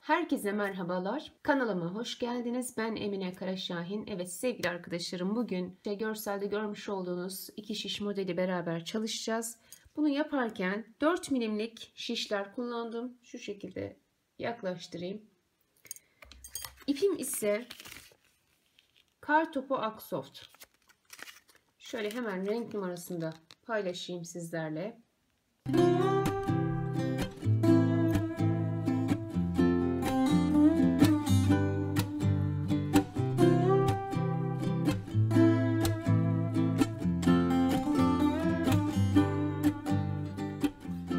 Herkese merhabalar. Kanalıma hoş geldiniz. Ben Emine Karaşahin. Evet sevgili arkadaşlarım, bugün görselde görmüş olduğunuz iki şiş modeli beraber çalışacağız. Bunu yaparken 4 milimlik şişler kullandım. Şu şekilde yaklaştırayım. İpim ise Kartopu Aksoft. Şöyle hemen renk numarasını da paylaşayım sizlerle.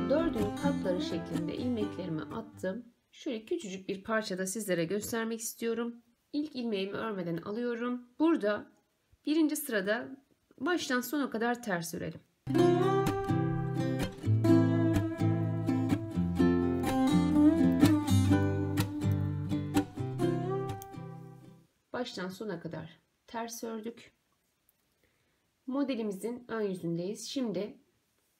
Dördünün katları şeklinde ilmeklerimi attım. Şöyle küçücük bir parçada sizlere göstermek istiyorum. İlk ilmeğimi örmeden alıyorum. Burada birinci sırada baştan sona kadar ters örelim. Baştan sona kadar ters ördük. Modelimizin ön yüzündeyiz. Şimdi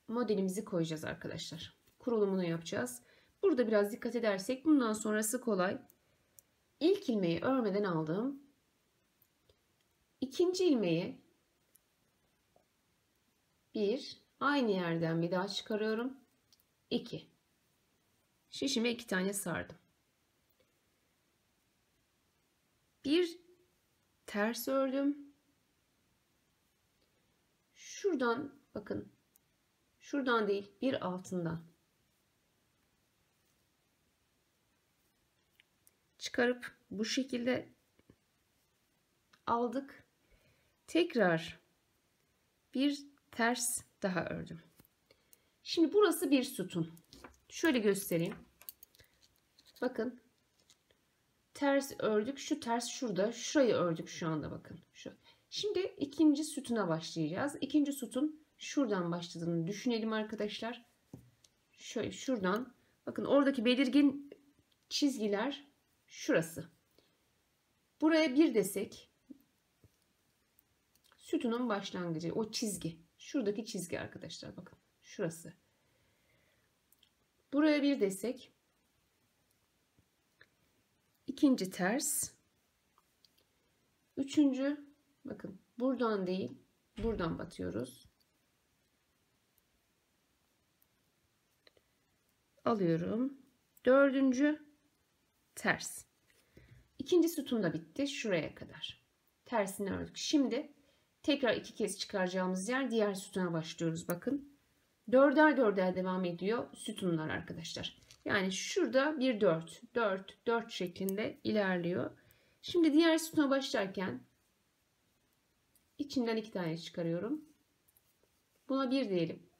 modelimizi koyacağız arkadaşlar. Kurulumunu yapacağız. Burada biraz dikkat edersek bundan sonrası kolay. İlk ilmeği örmeden aldım. İkinci ilmeği aynı yerden bir daha çıkarıyorum. 2. Şişime 2 tane sardım. Bir ters ördüm. Şuradan bakın. Şuradan değil, bir altından çıkarıp bu şekilde aldık. Tekrar bir ters daha ördüm. Şimdi burası bir sütun. Şöyle göstereyim. Bakın. Ters ördük. Şu ters şurada. Şurayı ördük şu anda bakın. Şu. Şimdi ikinci sütuna başlayacağız. İkinci sütun şuradan başladığını düşünelim arkadaşlar. Şöyle şuradan. Bakın oradaki belirgin çizgiler şurası. Buraya bir desek sütunun başlangıcı o çizgi. Şuradaki çizgi arkadaşlar bakın. Şurası. Buraya bir desek ikinci ters. Üçüncü bakın buradan değil buradan batıyoruz. Alıyorum. Dördüncü ters. İkinci sütun da bitti. Şuraya kadar. Tersini ördük. Şimdi tekrar 2 kez çıkaracağımız yer diğer sütuna başlıyoruz. Bakın. Dörder dörder devam ediyor sütunlar arkadaşlar. Yani şurada bir 4, 4, 4 şeklinde ilerliyor. Şimdi diğer sütuna başlarken içinden 2 tane çıkarıyorum. Buna 1 diyelim.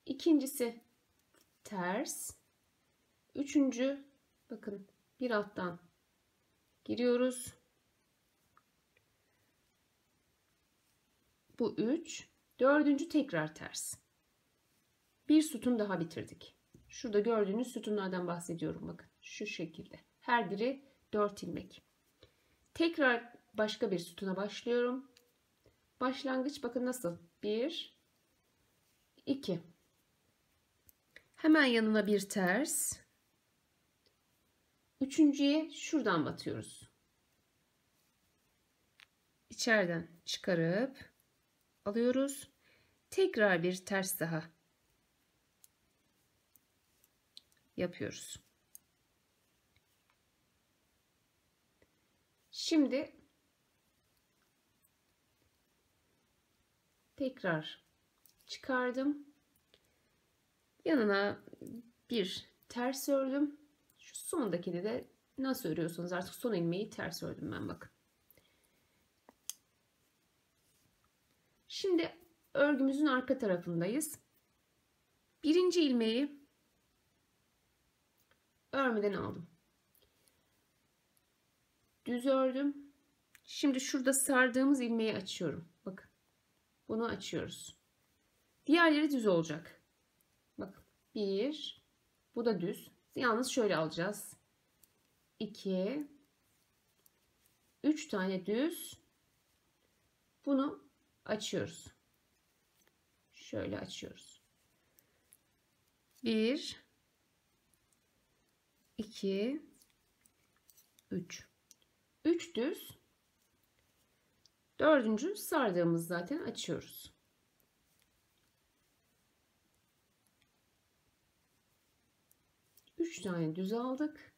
İkincisi ters. Üçüncü bakın bir alttan giriyoruz. Bu 3. Dördüncü tekrar ters. Bir sütun daha bitirdik. Şurada gördüğünüz sütunlardan bahsediyorum bakın. Şu şekilde. Her biri 4 ilmek. Tekrar başka bir sütuna başlıyorum. Başlangıç bakın nasıl? 1, 2. Hemen yanına bir ters. Üçüncüye şuradan batıyoruz. İçeriden çıkarıp alıyoruz. Tekrar bir ters daha yapıyoruz. Şimdi tekrar çıkardım. Yanına bir ters ördüm. Şu sondakini de nasıl örüyorsanız artık son ilmeği ters ördüm ben bakın. Şimdi örgümüzün arka tarafındayız. Birinci ilmeği örmeden aldım. Düz ördüm. Şimdi şurada sardığımız ilmeği açıyorum. Bakın. Bunu açıyoruz. Diğerleri düz olacak. Bakın. 1. Bu da düz. Yalnız şöyle alacağız. 2. 3 tane düz. Bunu açıyoruz. Şöyle açıyoruz. 1 2, 3. 3 düz. Dördüncü sardığımız zaten açıyoruz. Üç tane düz aldık.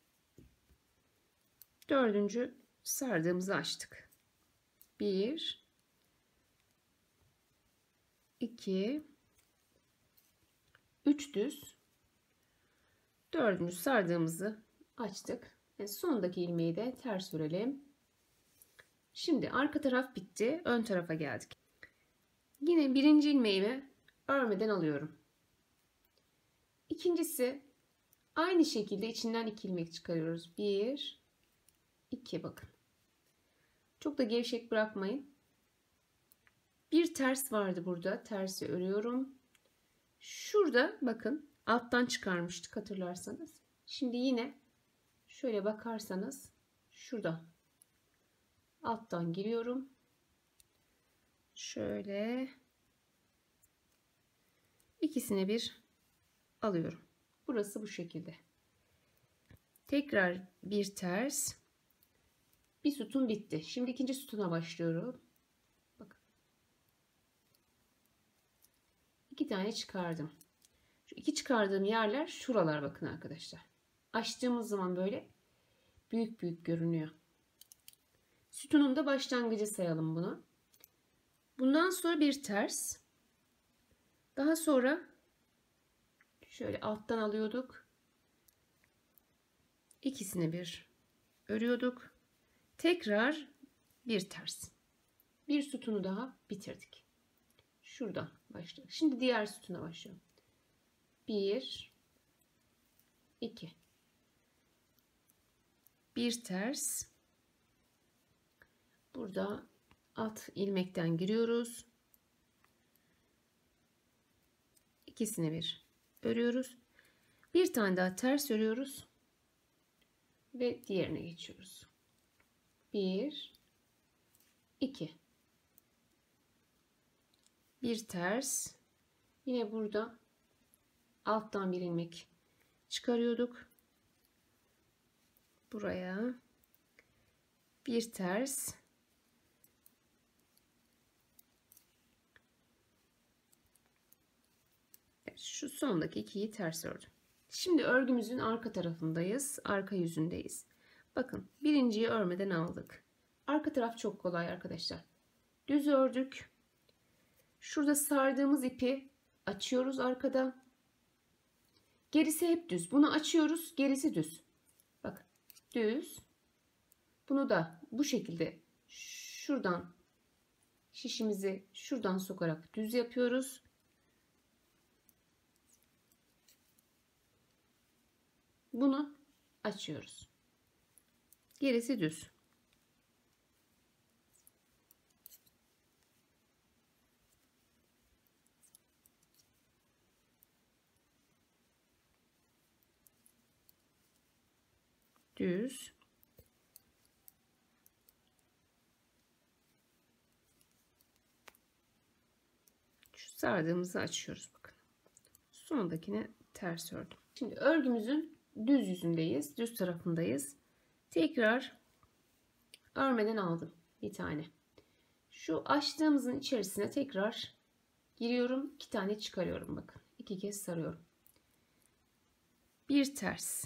Dördüncü sardığımızı açtık. 1, 2, 3 düz. Dördüncü sardığımızı açtık. Sondaki ilmeği de ters örelim. Şimdi arka taraf bitti. Ön tarafa geldik. Yine birinci ilmeğimi örmeden alıyorum. İkincisi aynı şekilde içinden 2 ilmek çıkarıyoruz. 1, 2 bakın. Çok da gevşek bırakmayın. Bir ters vardı burada. Tersi örüyorum. Şurada bakın alttan çıkarmıştık hatırlarsanız. Şimdi yine şöyle bakarsanız şurada alttan giriyorum. Şöyle ikisini bir alıyorum. Burası bu şekilde. Tekrar bir ters. Bir sütun bitti. Şimdi ikinci sütuna başlıyorum. Bakın. 2 tane çıkardım. Şu 2 çıkardığım yerler şuralar bakın arkadaşlar. Açtığımız zaman böyle büyük büyük görünüyor. Sütunun da başlangıcı sayalım bunu. Bundan sonra bir ters. Daha sonra şöyle alttan alıyorduk. İkisini bir örüyorduk. Tekrar bir ters. Bir sütunu daha bitirdik. Şuradan başladık. Şimdi diğer sütuna başlıyorum. 1, 2. Bir ters. Burada alt ilmekten giriyoruz. İkisini bir örüyoruz. Bir tane daha ters örüyoruz. Ve diğerine geçiyoruz. 1, 2. Bir ters. Yine burada alttan bir ilmek çıkarıyorduk. Buraya bir ters. Evet, şu sondaki 2'yi ters ördüm. Şimdi örgümüzün arka tarafındayız. Arka yüzündeyiz. Bakın birinciyi örmeden aldık. Arka taraf çok kolay arkadaşlar. Düz ördük. Şurada sardığımız ipi açıyoruz arkada. Gerisi hep düz. Bunu açıyoruz. Gerisi düz. Bakın düz. Bunu da bu şekilde şuradan şişimizi şuradan sokarak düz yapıyoruz. Bunu açıyoruz. Gerisi düz. Düz. Şu sardığımızı açıyoruz bakın. Sondakine ters ördüm. Şimdi örgümüzün düz yüzündeyiz. Düz tarafındayız. Tekrar örmeden aldım bir tane. Şu açtığımızın içerisine tekrar giriyorum. 2 tane çıkarıyorum bakın. 2 kez sarıyorum. Bir ters.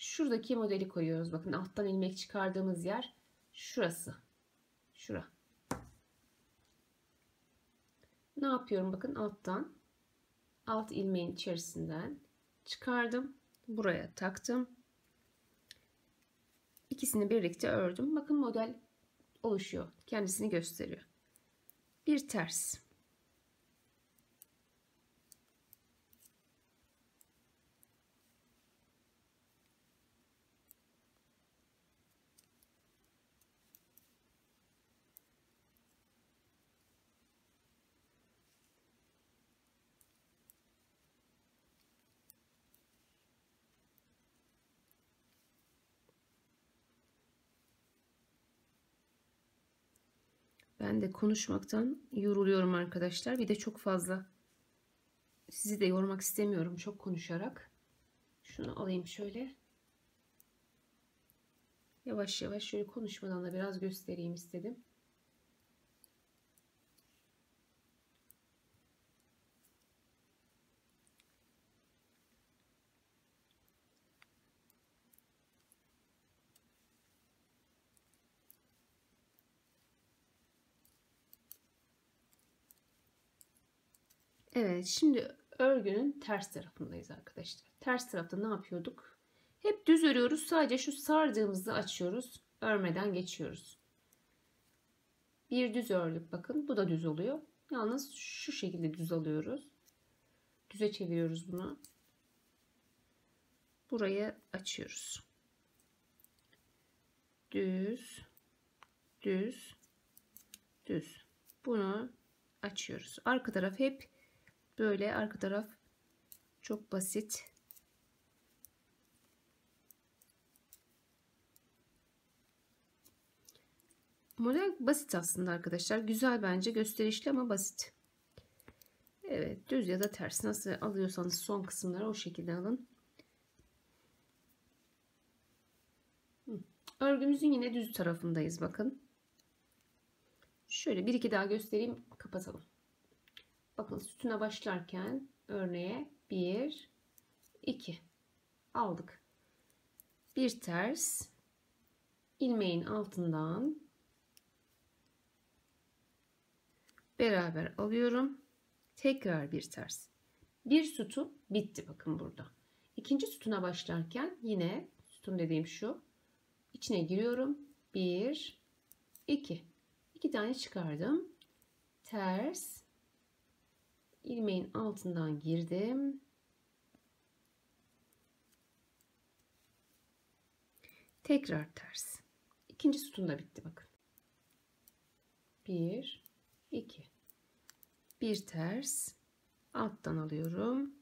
Şuradaki modeli koyuyoruz. Bakın alttan ilmek çıkardığımız yer şurası. Şura. Ne yapıyorum? Bakın alttan alt ilmeğin içerisinden çıkardım. Buraya taktım. İkisini birlikte ördüm. Bakın model oluşuyor. Kendisini gösteriyor. Bir ters. Ben de konuşmaktan yoruluyorum arkadaşlar. Bir de çok fazla sizi de yormak istemiyorum çok konuşarak. Şunu alayım şöyle. Yavaş yavaş şöyle konuşmadan da biraz göstereyim istedim. Evet, şimdi örgünün ters tarafındayız arkadaşlar. Ters tarafta ne yapıyorduk? Hep düz örüyoruz. Sadece şu sardığımızı açıyoruz. Örmeden geçiyoruz. Bir düz ördük bakın. Bu da düz oluyor. Yalnız şu şekilde düz alıyoruz. Düze çeviriyoruz bunu. Burayı açıyoruz. Düz, düz, düz. Bunu açıyoruz. Arka taraf hep böyle. Arka taraf çok basit. Model basit aslında arkadaşlar. Güzel bence, gösterişli ama basit. Evet, düz ya da ters nasıl alıyorsanız son kısımları o şekilde alın. Örgümüzün yine düz tarafındayız bakın. Şöyle bir iki daha göstereyim, kapatalım. Bakın sütuna başlarken örneğe 1 2 aldık. Bir ters, ilmeğin altından beraber alıyorum. Tekrar bir ters. Bir sütun bitti bakın burada. İkinci sütuna başlarken yine sütun dediğim şu. İçine giriyorum. 1 2 2 tane çıkardım. Ters, ilmeğin altından girdim. Tekrar ters. İkinci sütun da bitti bakın. 1 2 bir ters, alttan alıyorum.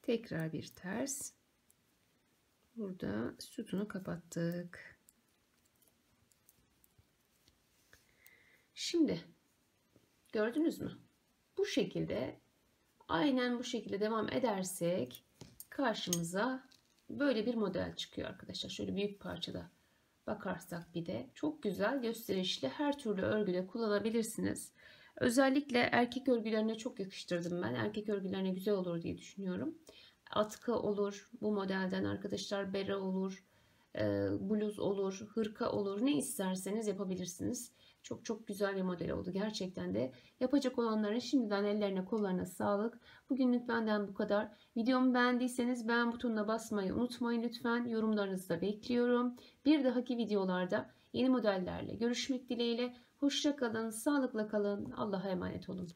Tekrar bir ters. Burada sütunu kapattık. Şimdi gördünüz mü? Bu şekilde, aynen bu şekilde devam edersek karşımıza böyle bir model çıkıyor arkadaşlar. Şöyle büyük parçada bakarsak bir de çok güzel, gösterişli, her türlü örgüde kullanabilirsiniz. Özellikle erkek örgülerine çok yakıştırdım ben. Erkek örgülerine güzel olur diye düşünüyorum. Atkı olur bu modelden arkadaşlar, bere olur, bluz olur, hırka olur, ne isterseniz yapabilirsiniz. Çok çok güzel bir model oldu gerçekten de. Yapacak olanların şimdiden ellerine kollarına sağlık. Bugünlük benden bu kadar. Videomu beğendiyseniz beğen butonuna basmayı unutmayın lütfen. Yorumlarınızı da bekliyorum. Bir dahaki videolarda yeni modellerle görüşmek dileğiyle. Hoşça kalın, sağlıkla kalın. Allah'a emanet olun.